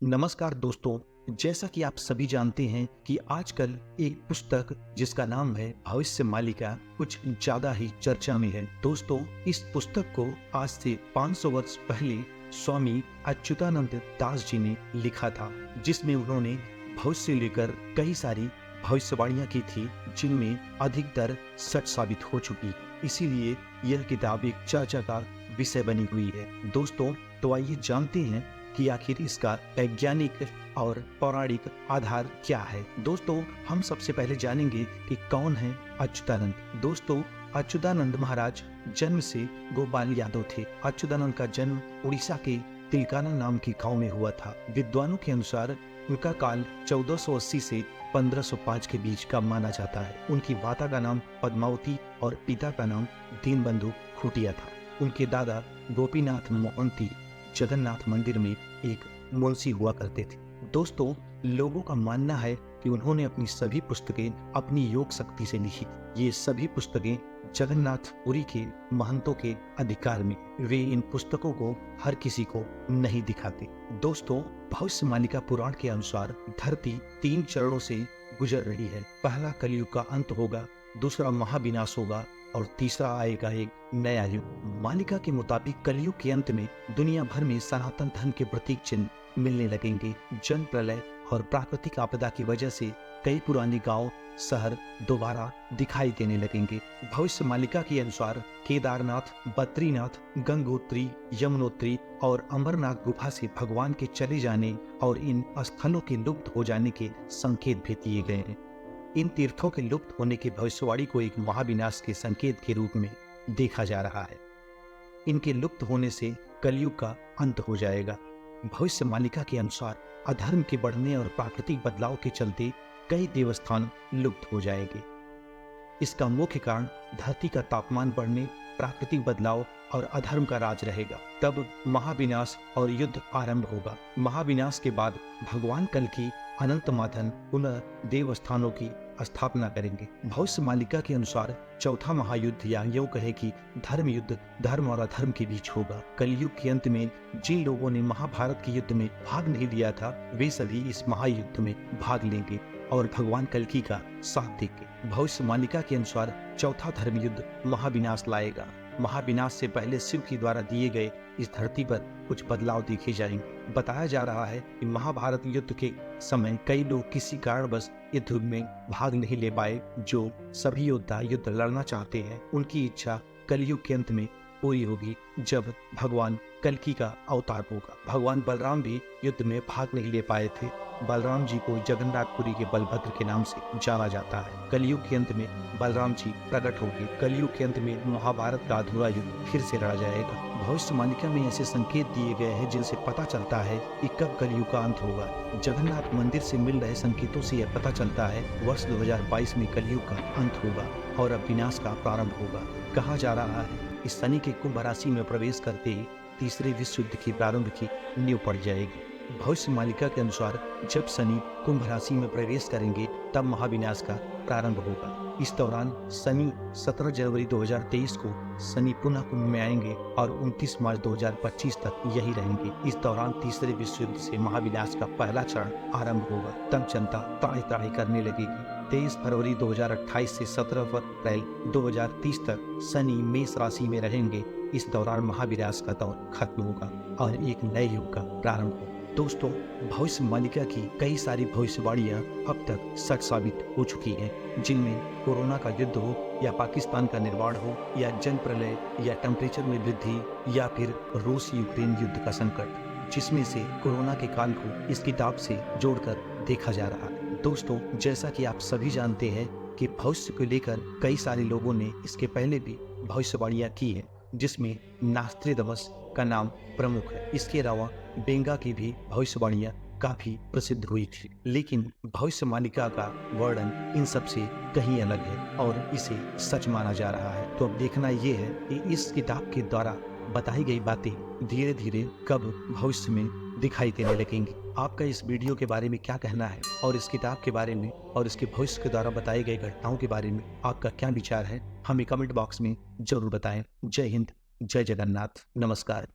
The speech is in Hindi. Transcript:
नमस्कार दोस्तों, जैसा कि आप सभी जानते हैं कि आजकल एक पुस्तक जिसका नाम है भविष्य मालिका कुछ ज्यादा ही चर्चा में है। दोस्तों, इस पुस्तक को आज से 500 वर्ष पहले स्वामी अच्युतानंद दास जी ने लिखा था, जिसमें उन्होंने भविष्य लेकर कई सारी भविष्यवाणियां की थी, जिनमें अधिकतर सच साबित हो चुकी। इसीलिए यह किताब एक चर्चा का विषय बनी हुई है। दोस्तों, तो आइए जानते हैं कि आखिर इसका वैज्ञानिक और पौराणिक आधार क्या है। दोस्तों, हम सबसे पहले जानेंगे कि कौन है अच्युतानंद। दोस्तों, अच्युतानंद महाराज जन्म से गोपाल यादव थे। अच्युतानंद का जन्म उड़ीसा के तिलकाना नाम के गांव में हुआ था। विद्वानों के अनुसार उनका काल 1480 से 1505 के बीच का माना जाता है। उनकी माता का नाम पद्मावती और पिता का नाम दीनबंधु खुटिया था। उनके दादा गोपीनाथ मोहंती जगन्नाथ मंदिर में एक मुंशी हुआ करते थे। दोस्तों, लोगों का मानना है कि उन्होंने अपनी सभी पुस्तकें अपनी योग शक्ति से लिखी। ये सभी पुस्तकें जगन्नाथ पुरी के महंतों के अधिकार में। वे इन पुस्तकों को हर किसी को नहीं दिखाते। दोस्तों, भविष्य मालिका पुराण के अनुसार धरती 3 चरणों से गुजर रही है। पहला कलयुग का अंत होगा, दूसरा महाविनाश होगा और तीसरा आएगा एक नया युग। मालिका के मुताबिक कलयुग के अंत में दुनिया भर में सनातन धर्म के प्रतीक चिन्ह मिलने लगेंगे। जन प्रलय और प्राकृतिक आपदा की वजह से कई पुराने गांव शहर दोबारा दिखाई देने लगेंगे। भविष्य मालिका के अनुसार केदारनाथ, बद्रीनाथ, गंगोत्री, यमुनोत्री और अमरनाथ गुफा से भगवान के चले जाने और इन स्थलों के लुप्त हो जाने के संकेत भी दिए गए हैं। इन तीर्थों के लुप्त होने की भविष्यवाणी को एक महाविनाश के संकेत के रूप में देखा जा रहा है। इनके लुप्त होने से कलयुग का अंत हो जाएगा। भविष्य मालिका के अनुसार अधर्म के बढ़ने और प्राकृतिक बदलाव के चलते कई देवस्थान लुप्त हो जाएंगे। इसका मुख्य कारण धरती का तापमान बढ़ने, प्राकृतिक बदलाव और अधर्म का राज रहेगा। तब महाविनाश और युद्ध आरंभ होगा। महाविनाश के बाद भगवान कल की अनंत माधन पुनः देवस्थानों की स्थापना करेंगे। भविष्य मालिका के अनुसार चौथा महायुद्ध, या यूं कहे कि धर्म युद्ध, धर्म और अधर्म के बीच होगा। कलयुग के अंत में जिन लोगों ने महाभारत के युद्ध में भाग नहीं लिया था, वे सभी इस महायुद्ध में भाग लेंगे और भगवान कल्कि का साथ देंगे। भविष्य मालिका के अनुसार चौथा धर्म युद्ध महाविनाश लाएगा। महाविनाश से पहले शिव के द्वारा दिए गए इस धरती पर कुछ बदलाव देखे जाएंगे। बताया जा रहा है कि महाभारत युद्ध के समय कई लोग किसी कारणवश युद्ध में भाग नहीं ले पाए। जो सभी योद्धा युद्ध लड़ना चाहते हैं, उनकी इच्छा कलयुग के अंत में पूरी होगी, जब भगवान कल्कि का अवतार होगा। भगवान बलराम भी युद्ध में भाग नहीं ले पाए थे। बलराम जी को जगन्नाथपुरी के बलभद्र के नाम से जाना जाता है। कलयुग के अंत में बलराम जी प्रकट होंगे। कलयुग के अंत में महाभारत का अधूरा युद्ध फिर से लड़ा जाएगा। भविष्य मालिका में ऐसे संकेत दिए गए हैं जिनसे पता चलता है कि कब कलयुग का अंत होगा। जगन्नाथ मंदिर से मिल रहे संकेतों से यह पता चलता है वर्ष 2022 में कलयुग का अंत होगा और अब विनाश का प्रारंभ होगा। कहा जा रहा है कि शनि के कुंभ राशि में प्रवेश करते ही तीसरे विश्व युद्ध के प्रारंभ की नींव पड़ जाएगी। भविष्य मालिका के अनुसार जब शनि कुंभ राशि में प्रवेश करेंगे, तब महाविनाश का प्रारंभ होगा। इस दौरान शनि 17 जनवरी 2023 को शनि पुनः कुंभ में आएंगे और 29 मार्च 2025 तक यही रहेंगे। इस दौरान तीसरे विश्व युद्ध से महाविनाश का पहला चरण आरंभ होगा। तब जनता त्राहि त्राहि करने लगेगी। 23 फरवरी 2028 से 17 अप्रैल 2030 तक शनि मेष राशि में रहेंगे। इस दौरान महाविनाश का दौर खत्म होगा और एक नए युग का प्रारंभ होगा। दोस्तों, भविष्य मालिका की कई सारी भविष्यवाणियां अब तक सच साबित हो चुकी हैं, जिनमें कोरोना का युद्ध हो, या पाकिस्तान का निर्माण हो, या जन प्रलय, या टेम्परेचर में वृद्धि, या फिर रूस यूक्रेन युद्ध का संकट, जिसमें से कोरोना के काल को इस किताब से जोड़कर देखा जा रहा है। दोस्तों, जैसा कि आप सभी जानते हैं कि भविष्य को लेकर कई सारे लोगों ने इसके पहले भी भविष्यवाणियां की है, जिसमें नास्ट्रेदामस का नाम प्रमुख है। इसके अलावा बेंगा की भी भविष्यवाणियां काफी प्रसिद्ध हुई थी, लेकिन भविष्य मालिका का वर्णन इन सब से कहीं अलग है और इसे सच माना जा रहा है। तो अब देखना यह है कि इस किताब के द्वारा बताई गई बातें धीरे धीरे कब भविष्य में दिखाई देने लगेंगी। आपका इस वीडियो के बारे में क्या कहना है और इस किताब के बारे में और इसके भविष्य के द्वारा बताई गई घटनाओं के बारे में आपका क्या विचार है, हमें कमेंट बॉक्स में जरूर बताएं। जय हिंद, जय जगन्नाथ, नमस्कार।